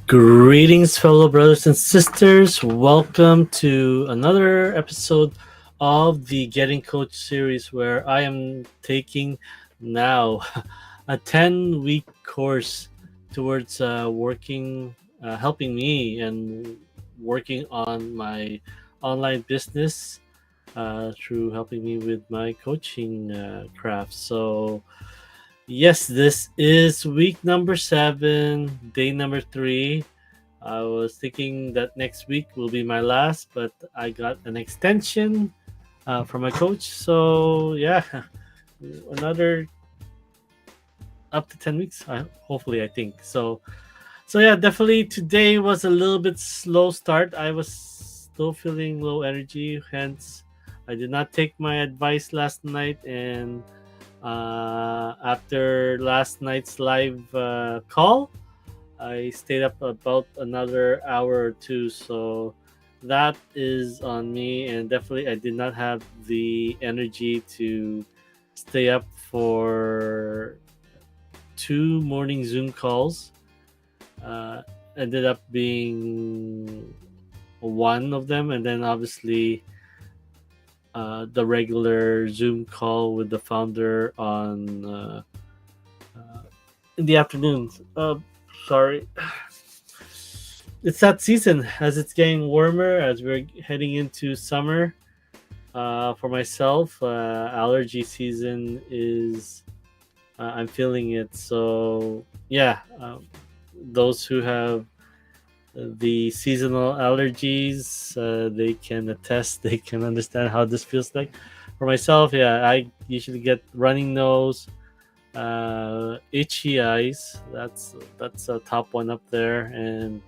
Greetings, fellow brothers and sisters. Welcome to another episode of the Getting Coach series, where I am taking now a 10-week course towards helping me and working on my online business through helping me with my coaching craft. So, yes, this is week number 7, day number 3. I was thinking that next week will be my last, but I got an extension from my coach. So, yeah, another up to 10 weeks, hopefully, I think. So, yeah, definitely today was a little bit slow start. I was still feeling low energy, hence, I did not take my advice last night. And after last night's live call, I stayed up about another hour or two, so that is on me. And definitely, I did not have the energy to stay up for 2 morning Zoom calls. Uh, Ended up being one of them, and then obviously the regular Zoom call with the founder on uh, in the afternoon. Sorry, it's that season as it's getting warmer as we're heading into summer. For myself, allergy season is I'm feeling it. So yeah, those who have the seasonal allergies, they can attest. They can understand how this feels like. For myself, yeah, I usually get running nose, itchy eyes. That's a top one up there, and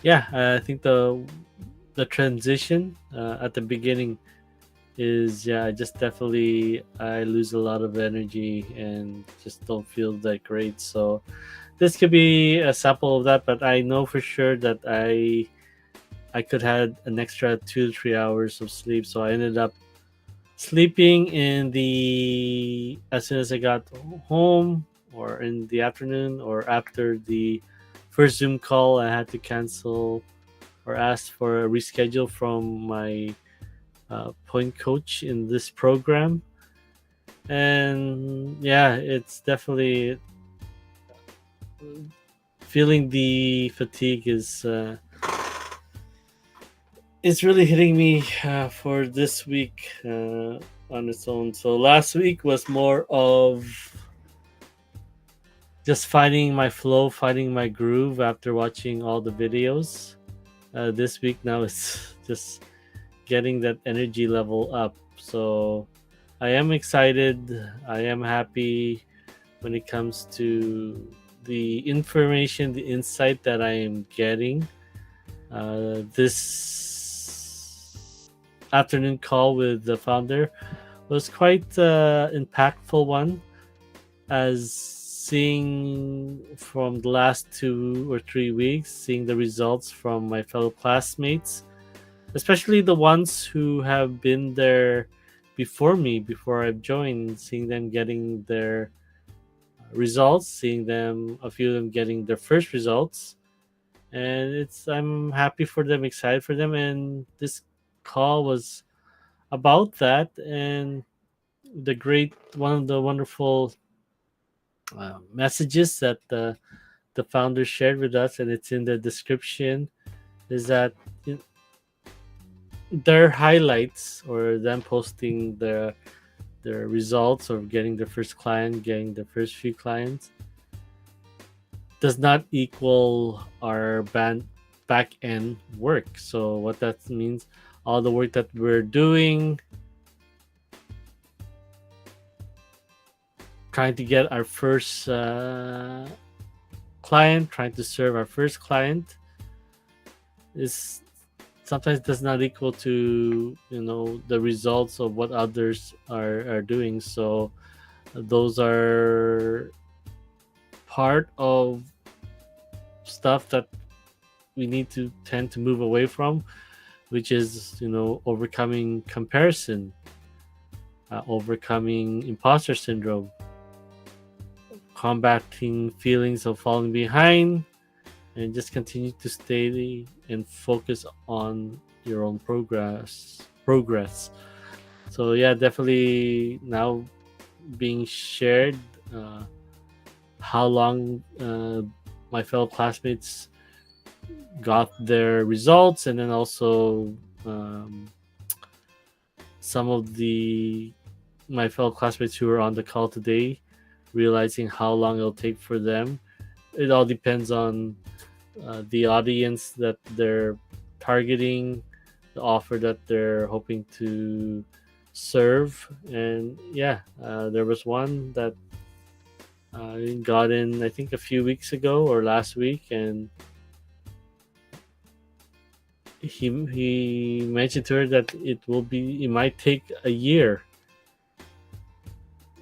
yeah, I think the transition at the beginning is, yeah, I just definitely I lose a lot of energy and just don't feel that great. So this could be a sample of that, but I know for sure that I could had an extra 2 to 3 hours of sleep. So I ended up sleeping in the as soon as I got home, or in the afternoon, or after the first Zoom call. I had to cancel or ask for a reschedule from my point coach in this program. And yeah, it's definitely feeling the fatigue is really hitting me for this week on its own. So last week was more of just finding my flow, finding my groove after watching all the videos. This week now it's just getting that energy level up. So I am excited. I am happy when it comes to the information, the insight that I am getting. This afternoon call with the founder was quite impactful one, as seeing from the last 2 or 3 weeks, seeing the results from my fellow classmates, especially the ones who have been there before me, before I've joined, seeing them getting their results, seeing them, a few of them getting their first results. And I'm happy for them, excited for them. And this call was about that. And one of the wonderful messages that the founder shared with us, and it's in the description, is that their highlights, or them posting their results of getting their first client, getting the first few clients, does not equal our back end work. So what that means, all the work that we're doing, trying to get our first client, trying to serve our first client, is sometimes does not equal to the results of what others are doing. So those are part of stuff that we need to tend to move away from, which is overcoming comparison, overcoming imposter syndrome, combating feelings of falling behind, and just continue to stay and focus on your own progress. So yeah, definitely now being shared uh, how long my fellow classmates got their results, and then also um, some of the my fellow classmates who are on the call today realizing how long it'll take for them. It all depends on the audience that they're targeting, the offer that they're hoping to serve. And yeah, there was one that got in, I think, a few weeks ago or last week, and he mentioned to her that it might take a year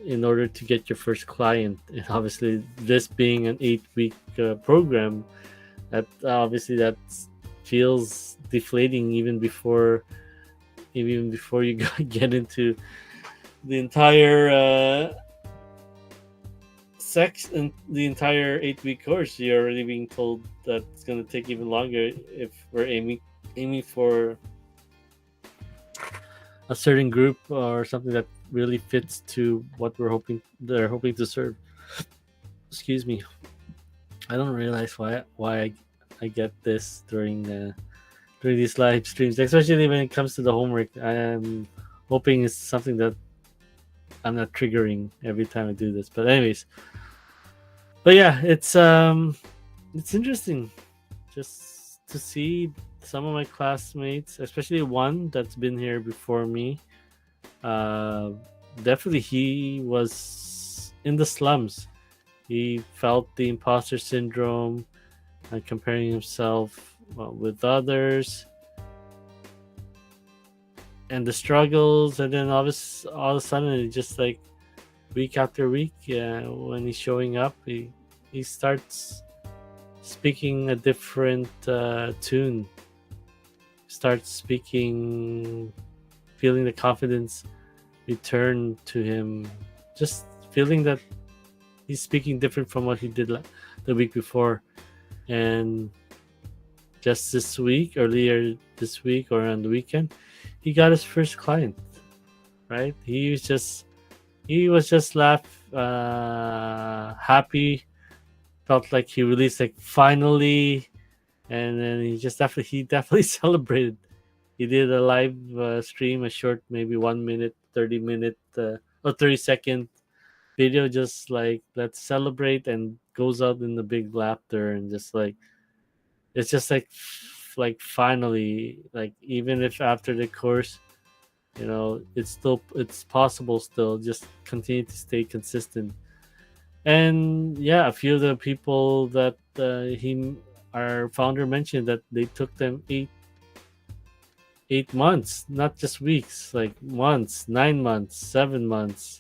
in order to get your first client. And obviously, this being an 8 week program, that obviously that feels deflating even before you get into the entire sex and the entire 8 week course. You're already being told that it's going to take even longer if we're aiming for a certain group or something that really fits to what they're hoping to serve. Excuse me. I don't realize why I get this during these live streams, especially when it comes to the homework. I am hoping it's something that I'm not triggering every time I do this. But anyways, but yeah, it's interesting just to see some of my classmates, especially one that's been here before me. Uh, Definitely, he was in the slums. He felt the imposter syndrome, comparing himself with others, and the struggles. And then all of a sudden, it just like week after week, when he's showing up, he starts speaking a different tune. Starts speaking, feeling the confidence return to him. Just feeling that he's speaking different from what he did the week before. And just earlier this week or on the weekend, he got his first client. Right? He was just happy, felt like he released like finally, and then he definitely celebrated. He did a live stream, a short, maybe 1 minute, 30 minute, or 30-second video, just like let's celebrate, and goes out in the big laughter, and just like it's just like finally, like even if after the course, it's possible still, just continue to stay consistent. And yeah, a few of the people that our founder mentioned that they took them 8 months, not just weeks, like months, 9 months, 7 months,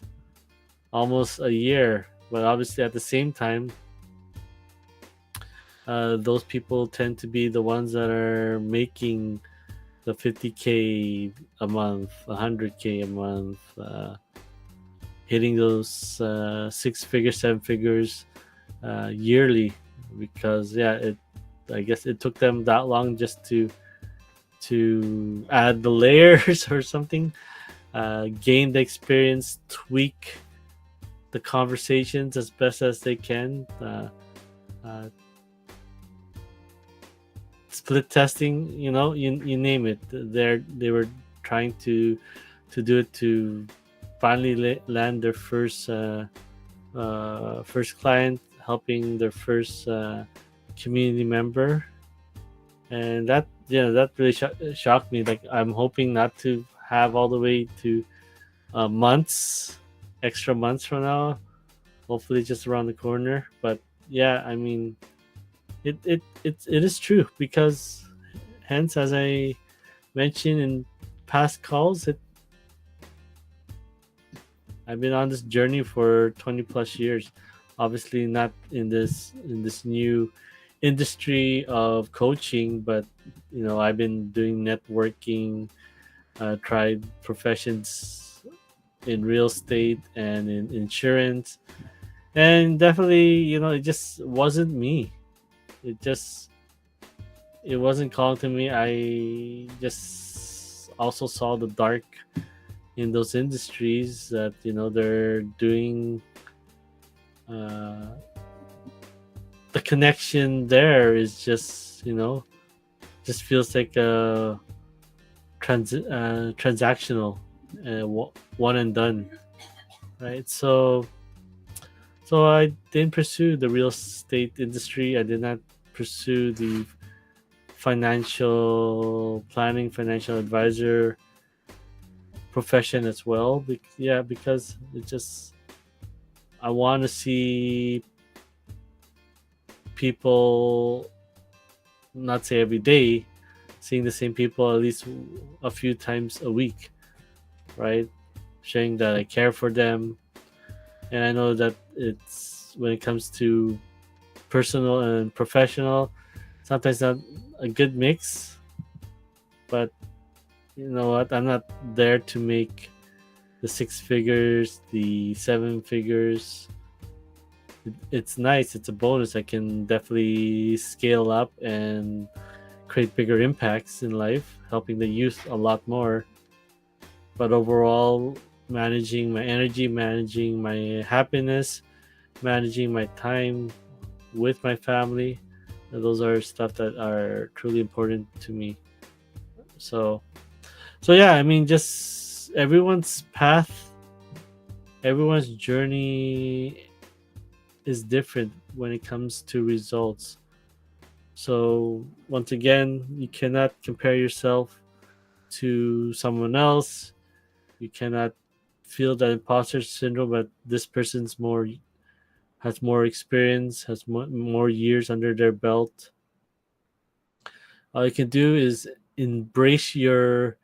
almost a year. But obviously, at the same time, those people tend to be the ones that are making the 50K a month, 100K a month, hitting those 6 figures, 7 figures yearly. Because yeah, I guess it took them that long just to add the layers or something, gain the experience, tweak the conversations as best as they can, uh, split testing, you name it. They were trying to do it to finally land their first client, helping their first community member. And that really shocked me. Like, I'm hoping not to have all the way to extra months from now. Hopefully, just around the corner. But yeah, I mean, it is true, because hence, as I mentioned in past calls, I've been on this journey for 20 plus years. Obviously, not in this new industry of coaching, but I've been doing networking, tried professions in real estate and in insurance, and definitely, it just wasn't me. It just it wasn't calling to me. I just also saw the dark in those industries that they're doing. Uh, the connection there is just just feels like a transactional, one and done, right? So I didn't pursue the real estate industry. I did not pursue the financial planning, financial advisor profession as well. Yeah, because it just I want to see people, not say every day, seeing the same people at least a few times a week, right? Showing that I care for them, and I know that it's when it comes to personal and professional, sometimes not a good mix. But you know what? I'm not there to make the six figures, the seven figures. It's nice. It's a bonus. I can definitely scale up and create bigger impacts in life, helping the youth a lot more. But overall, managing my energy, managing my happiness, managing my time with my family, those are stuff that are truly important to me. So, so yeah, I mean, just everyone's path, everyone's journey is different when it comes to results. So, once again, you cannot compare yourself to someone else. You cannot feel that imposter syndrome, but this person's more has more experience, has more years under their belt. All you can do is embrace your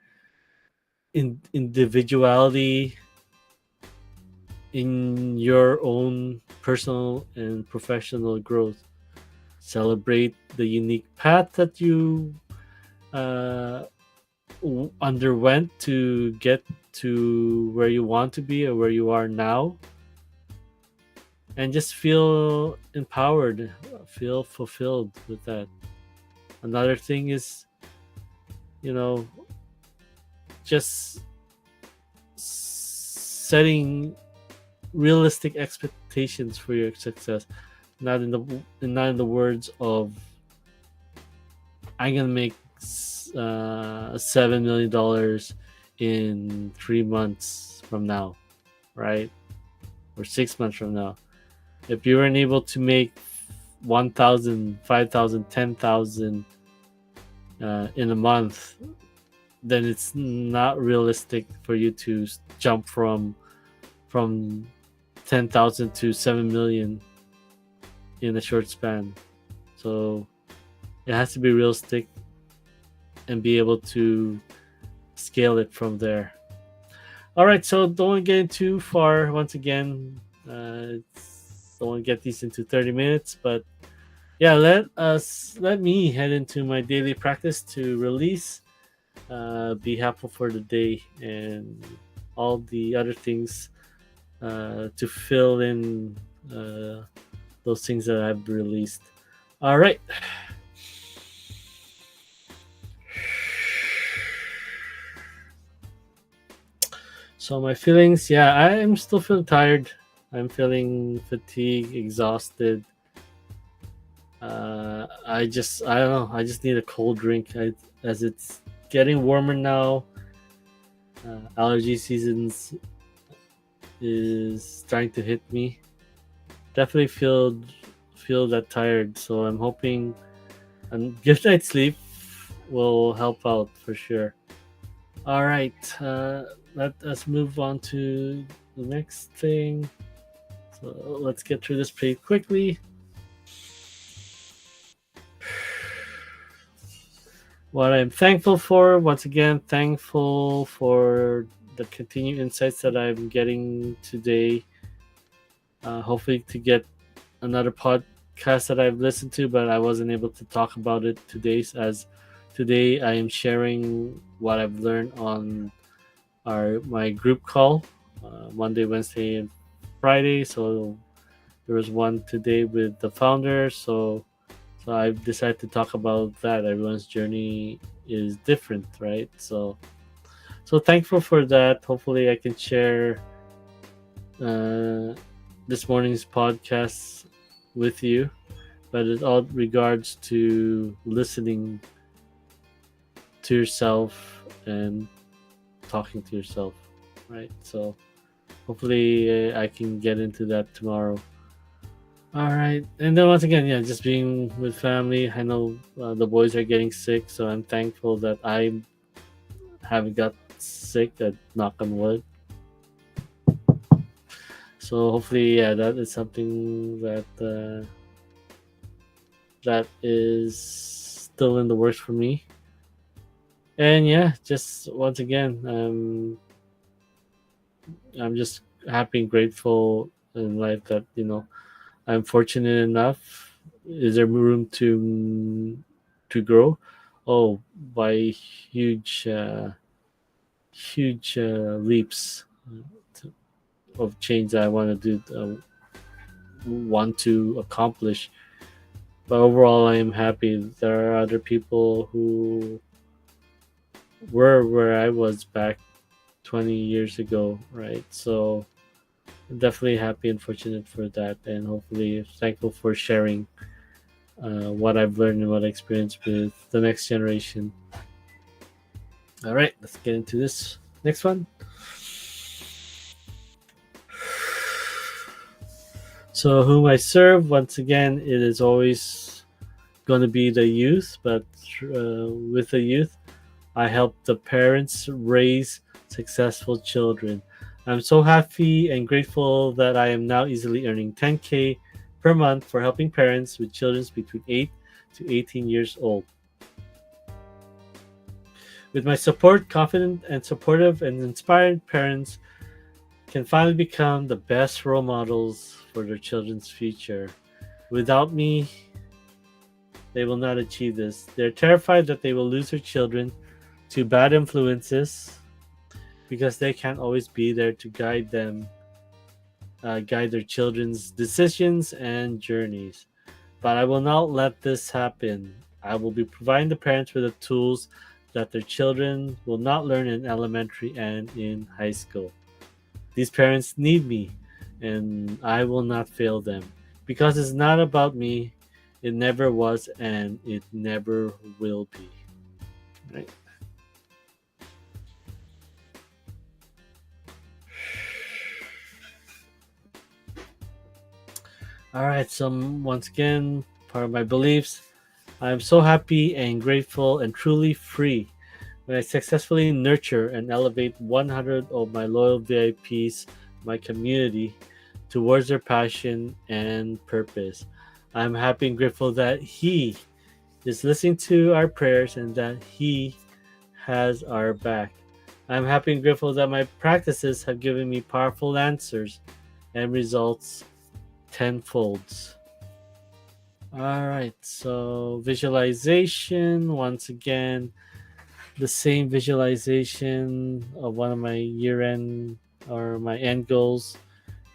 individuality in your own personal and professional growth. Celebrate the unique path that you uh, underwent to get to where you want to be or where you are now, and just feel empowered, feel fulfilled with that. Another thing is, you know, just setting realistic expectations for your success, not in the words of I'm gonna make $7 million in 3 months from now, right? Or 6 months from now. If you weren't able to make 1,000, 5,000, 10,000 in a month, then it's not realistic for you to jump from 10,000 to 7 million in a short span. So it has to be realistic and be able to scale it from there. All right, so don't get in too far. Once again, don't want to get these into 30 minutes, but yeah, let me head into my daily practice to release, be helpful for the day, and all the other things to fill in those things that I've released. All right. So my feelings, yeah, I'm still feeling tired. I'm feeling fatigued, exhausted. I don't know. I just need a cold drink. As it's getting warmer now. Allergy seasons is starting to hit me. Definitely feel that tired. So I'm hoping a good night's sleep will help out for sure. All right, let us move on to the next thing. So let's get through this pretty quickly. What I'm thankful for, once again, thankful for the continued insights that I'm getting today. Hopefully, to get another podcast that I've listened to, but I wasn't able to talk about it today, as today I am sharing what I've learned on my group call, Monday, Wednesday, and Friday. So there was one today with the founder. So So I've decided to talk about that. Everyone's journey is different, right? So thankful for that. Hopefully, I can share uh, this morning's podcast with you. But it all regards to listening to yourself and talking to yourself, right? So hopefully, I can get into that tomorrow. All right, and then once again, yeah, just being with family. I know the boys are getting sick, so I'm thankful that I haven't got sick. That knock on wood. So hopefully, yeah, that is something that is still in the works for me. And yeah, just once again, I'm just happy and grateful in life that I'm fortunate enough. Is there room to grow? Oh, by huge leaps of change that I want to do, want to accomplish. But overall, I am happy. There are other people who were where I was back 20 years ago, right? So I'm definitely happy and fortunate for that, and hopefully thankful for sharing what I've learned and what I experienced with the next generation. All right, let's get into this next one. So, whom I serve, once again, it is always going to be the youth, but with the youth, I help the parents raise successful children. I'm so happy and grateful that I am now easily earning 10K per month for helping parents with children between 8 to 18 years old. With my support, confident and supportive and inspired parents can finally become the best role models for their children's future. Without me, they will not achieve this. They're terrified that they will lose their children to bad influences because they can't always be there to guide their children's decisions and journeys. But I will not let this happen. I will be providing the parents with the tools that their children will not learn in elementary and in high school. These parents need me, and I will not fail them because it's not about me. It never was, and it never will be. Right? All right. So once again, part of my beliefs. I am so happy and grateful and truly free when I successfully nurture and elevate 100 of my loyal VIPs, my community, towards their passion and purpose. I'm happy and grateful that He is listening to our prayers and that He has our back. I'm happy and grateful that my practices have given me powerful answers and results tenfolds. All right, so visualization once again, the same visualization of one of my year end or my end goals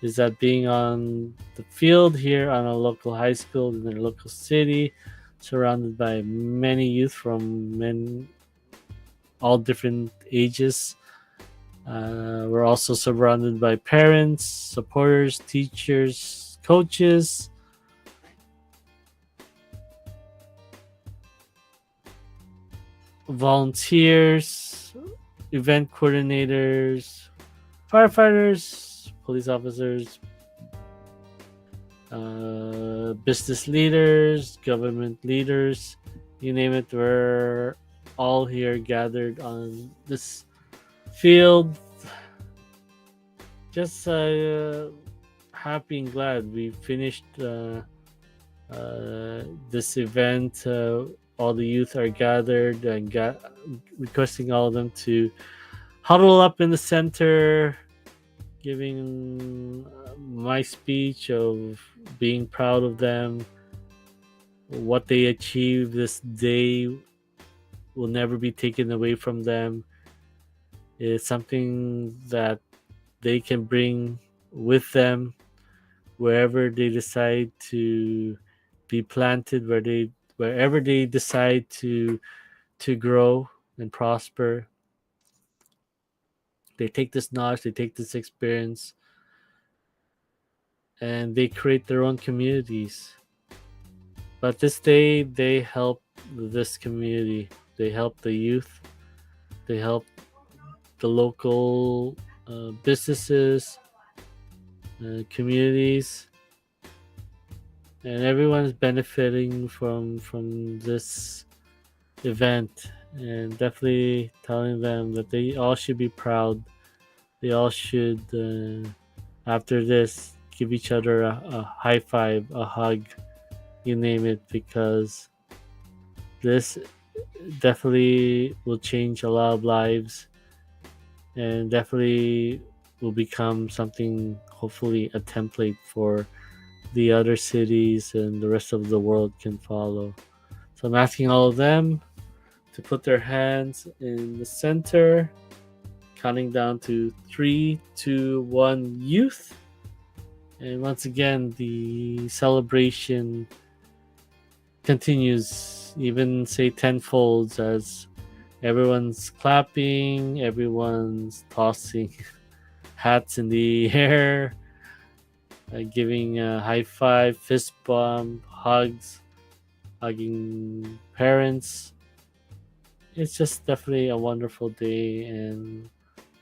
is that being on the field here on a local high school in a local city, surrounded by many youth from all different ages. We're also surrounded by parents, supporters, teachers, coaches, volunteers, event coordinators, firefighters, police officers, business leaders, government leaders, you name it, we're all here gathered on this field. Just happy and glad we finished this event. All the youth are gathered and requesting all of them to huddle up in the center, giving my speech of being proud of them. What they achieved this day will never be taken away from them. It's something that they can bring with them wherever they decide to be planted, where they wherever they decide to grow and prosper, they take this knowledge, they take this experience, and they create their own communities. But this day, they help this community. They help the youth. They help the local businesses, communities, and everyone's benefiting from this event. And definitely telling them that they all should be proud. They all should, after this, give each other a high five, a hug, you name it, because this definitely will change a lot of lives and definitely will become something, hopefully, a template for the other cities and the rest of the world can follow. So I'm asking all of them to put their hands in the center, counting down to three, two, one, youth. And once again, the celebration continues, even say tenfolds, as everyone's clapping, everyone's tossing hats in the air, giving a high five, fist bump, hugs, hugging parents. It's just definitely a wonderful day, and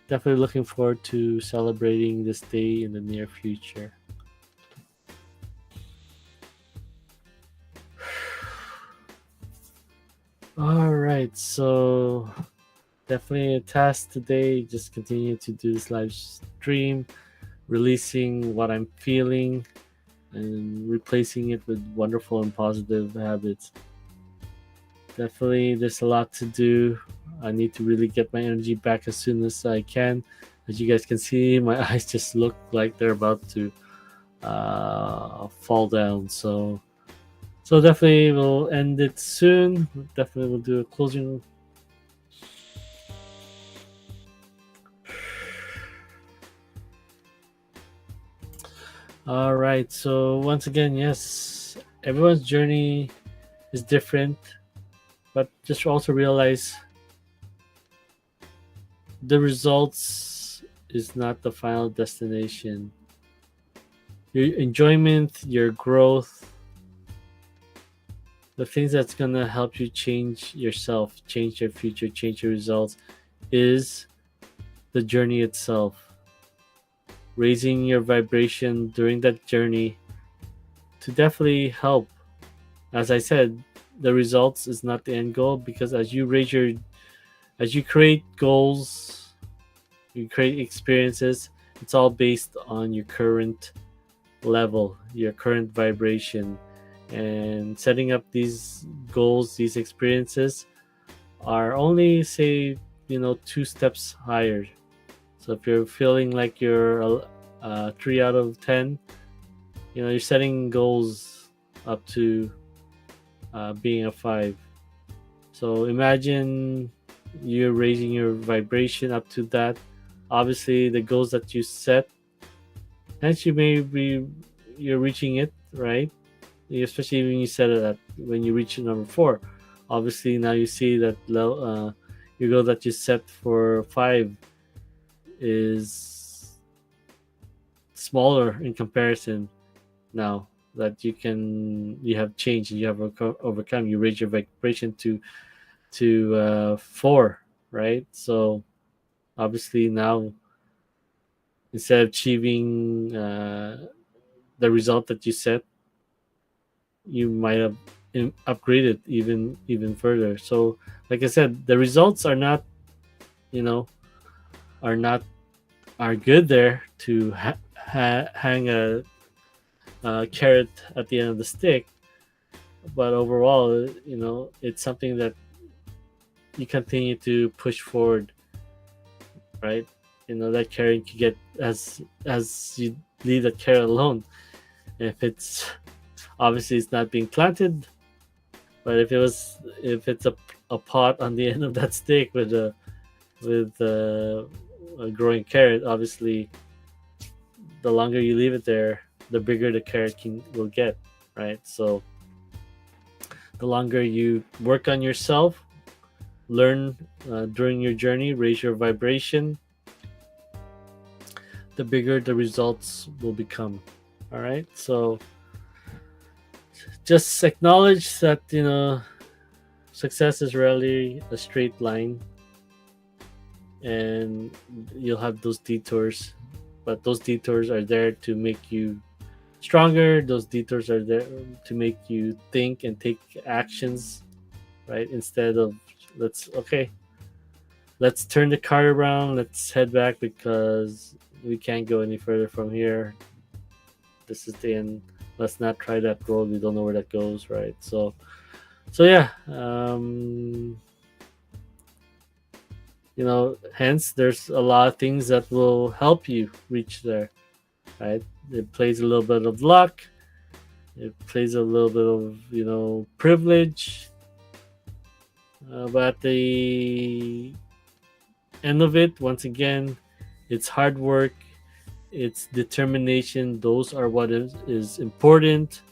definitely looking forward to celebrating this day in the near future. All right, so definitely a task today. Just continue to do this live stream, releasing what I'm feeling and replacing it with wonderful and positive habits. Definitely, there's a lot to do. I need to really get my energy back as soon as I can. As you guys can see, my eyes just look like they're about to fall down. So definitely we'll end it soon. Definitely we'll do a closing. All right. So once again, yes, everyone's journey is different, but just also realize the results is not the final destination. Your enjoyment, your growth, the things that's gonna help you change yourself, change your future, change your results is the journey itself. Raising your vibration during that journey to definitely help. As I said, the results is not the end goal, because as you create goals, you create experiences, it's all based on your current level, your current vibration. And setting up these goals, these experiences are only, say, 2 steps higher. So if you're feeling like you're a 3 out of 10, you're setting goals up to being a 5. So imagine you're raising your vibration up to that. Obviously, the goals that you set, hence you may be you're reaching it, right? Especially when you set it at when you reach number 4. Obviously, now you see that your goal that you set for 5 is smaller in comparison. Now that you have changed and you have overcome, you raise your vibration to 4, right? So obviously now, instead of achieving the result that you set, you might have upgraded even further. So like I said, the results are not, you know are not are good there to hang a carrot at the end of the stick, but overall, it's something that you continue to push forward, right? That carrot can get, as you leave that carrot alone. If it's obviously it's not being planted, but if it's a pot on the end of that stick with a growing carrot, obviously the longer you leave it there, the bigger the carrot will get, right? So The longer you work on yourself, learn during your journey, raise your vibration, the bigger the results will become. All right. So just acknowledge that, success is rarely a straight line, and you'll have those detours, but those detours are there to make you stronger. Those detours are there to make you think and take actions, right? Instead of, okay, let's turn the car around, let's head back because we can't go any further from here. This is the end. Let's not try that road. We don't know where that goes, right? So yeah, hence there's a lot of things that will help you reach there, right? It plays a little bit of luck. It plays a little bit of privilege, but at the end of it, once again, it's hard work, it's determination. Those are what is important.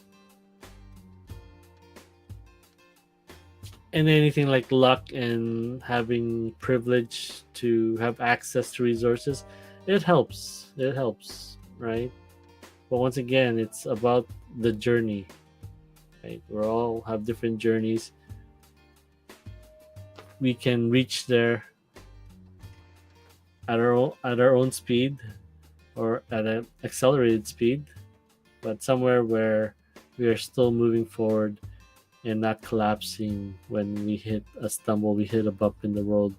And anything like luck and having privilege to have access to resources, it helps. It helps, right? But once again, it's about the journey, right? We all have different journeys. We can reach there at our own speed or at an accelerated speed, but somewhere where we are still moving forward and not collapsing when we hit a stumble, we hit a bump in the road.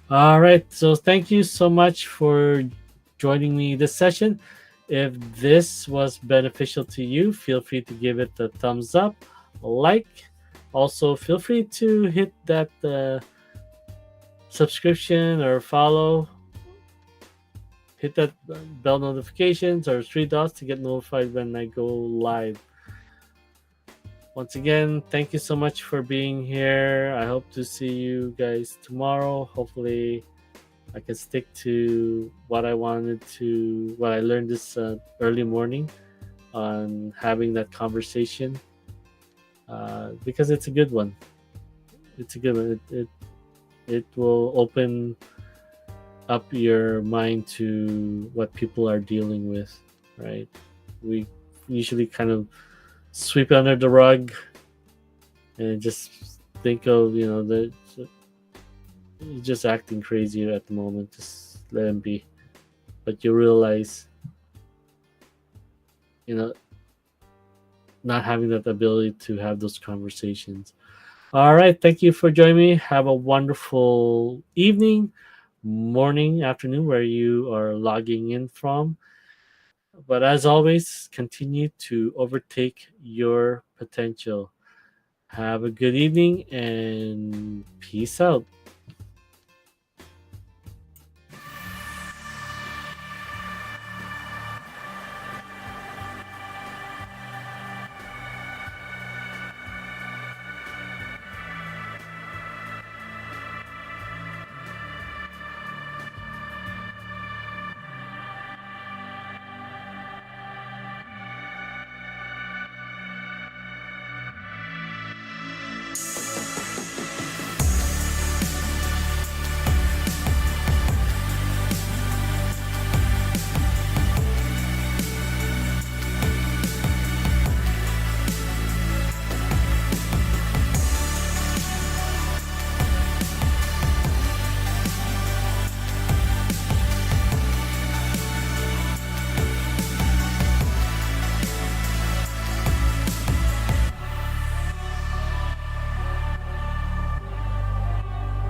All right, so thank you so much for joining me this session. If this was beneficial to you, feel free to give it a thumbs up, like. Also, feel free to hit that subscription or follow. Hit that bell notifications or three dots to get notified when I go live. Once again, thank you so much for being here. I hope to see you guys tomorrow. Hopefully, I can stick to what I learned this early morning on having that conversation, because it's a good one. It's a good one. It will open up your mind to what people are dealing with, right? We usually kind of sweep under the rug and just think of the just acting crazy at the moment. Just let him be. But you realize, you know not having that ability to have those conversations. All right, thank you for joining me. Have a wonderful evening, morning, afternoon, where you are logging in from. But as always, continue to overtake your potential. Have a good evening and peace out.